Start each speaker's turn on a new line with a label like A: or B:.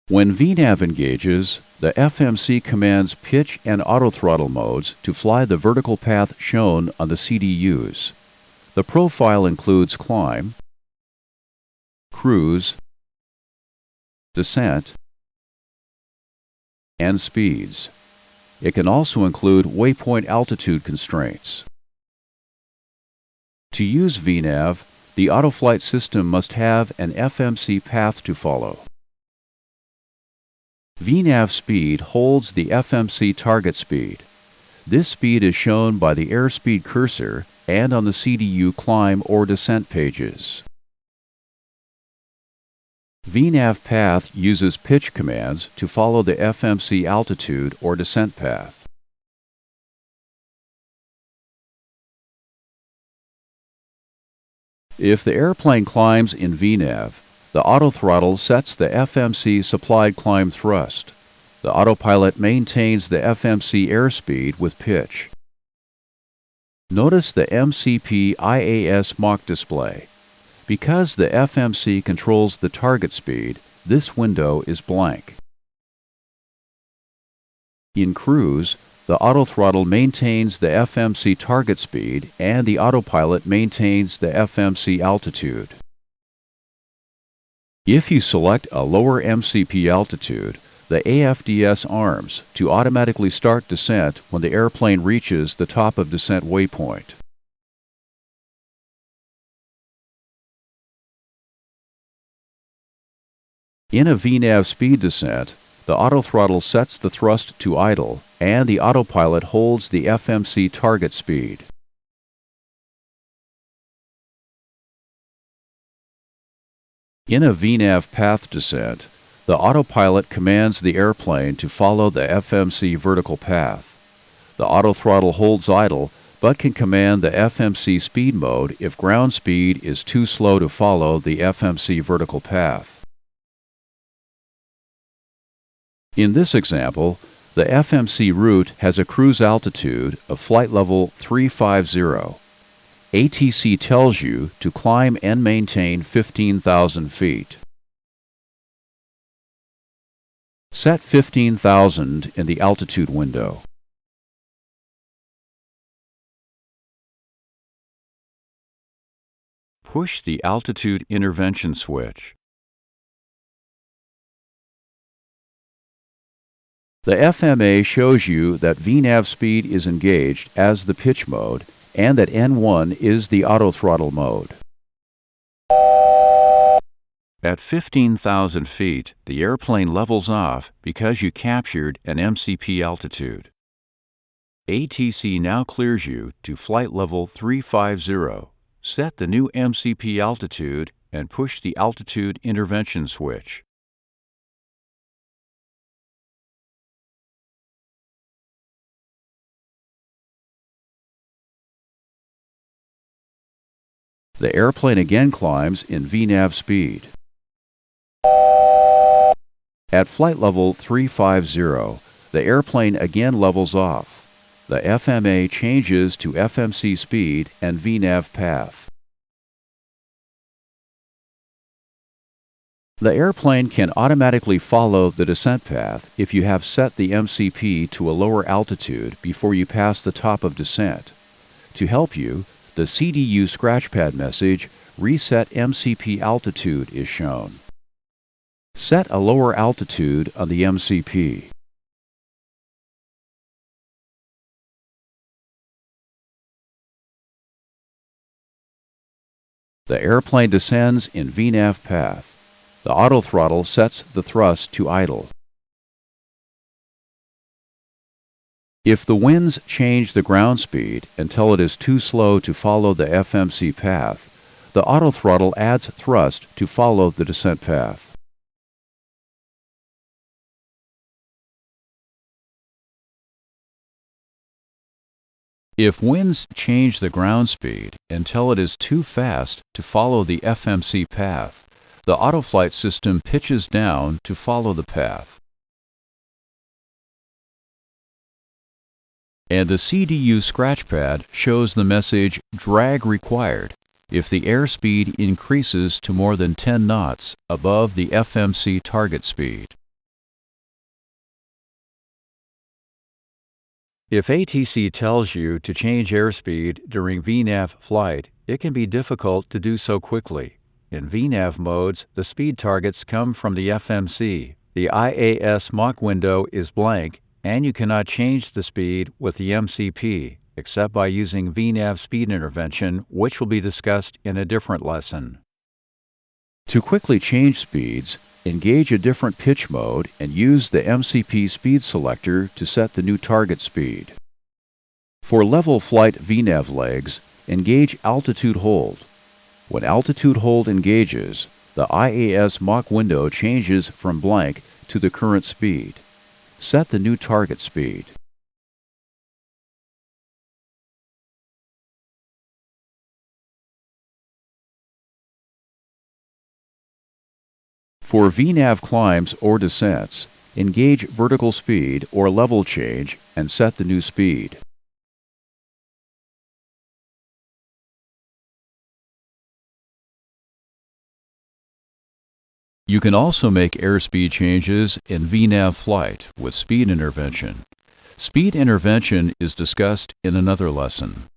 A: When Vnav engages, the FMC commands pitch and autothrottle modes to fly the vertical path shown on the CDUs. The profile includes climb, cruise, descent, and speeds. It can also include waypoint altitude constraints. To use Vnav, the autoflight system must have an FMC path to follow. Vnav speed holds the FMC target speed. This speed is shown by the airspeed cursor and on the CDU climb or descent pages. Vnav path uses pitch commands to follow the FMC altitude or descent path. If the airplane climbs in Vnav, the autothrottle sets the FMC supplied climb thrust. The autopilot maintains the FMC airspeed with pitch. Notice the MCP IAS Mach display. Because the FMC controls the target speed, this window is blank. In cruise, the autothrottle maintains the FMC target speed and the autopilot maintains the FMC altitude. If you select a lower MCP altitude, the AFDS arms to automatically start descent when the airplane reaches the top of descent waypoint. In a Vnav speed descent, the autothrottle sets the thrust to idle and the autopilot holds the FMC target speed. In a Vnav path descent, the autopilot commands the airplane to follow the FMC vertical path. The autothrottle holds idle but can command the FMC speed mode if ground speed is too slow to follow the FMC vertical path. In this example, the FMC route has a cruise altitude of flight level 350. ATC tells you to climb and maintain 15,000 feet. Set 15,000 in the altitude window. Push the altitude intervention switch. The FMA shows you that Vnav speed is engaged as the pitch mode and that N1 is the autothrottle mode. At 15,000 feet, the airplane levels off because you captured an MCP altitude. ATC now clears you to flight level 350. Set the new MCP altitude and push the altitude intervention switch. The airplane again climbs in Vnav speed. At flight level 350, the airplane again levels off. The FMA changes to FMC speed and Vnav path. The airplane can automatically follow the descent path if you have set the MCP to a lower altitude before you pass the top of descent. To help you, the CDU scratchpad message, Reset MCP Altitude, is shown. Set a lower altitude on the MCP. The airplane descends in Vnav path. The autothrottle sets the thrust to idle. If the winds change the ground speed until it is too slow to follow the FMC path, the autothrottle adds thrust to follow the descent path. If winds change the ground speed until it is too fast to follow the FMC path, the autoflight system pitches down to follow the path. And the CDU scratchpad shows the message Drag Required if the airspeed increases to more than 10 knots above the FMC target speed.
B: If ATC tells you to change airspeed during Vnav flight, it can be difficult to do so quickly. In Vnav modes, the speed targets come from the FMC. The IAS Mach window is blank, and you cannot change the speed with the MCP, except by using Vnav speed intervention, which will be discussed in a different lesson.
A: To quickly change speeds, engage a different pitch mode and use the MCP speed selector to set the new target speed. For level flight Vnav legs, engage altitude hold. When altitude hold engages, the IAS Mach window changes from blank to the current speed. Set the new target speed. For Vnav climbs or descents, engage vertical speed or level change and set the new speed. You can also make airspeed changes in Vnav flight with speed intervention. Speed intervention is discussed in another lesson.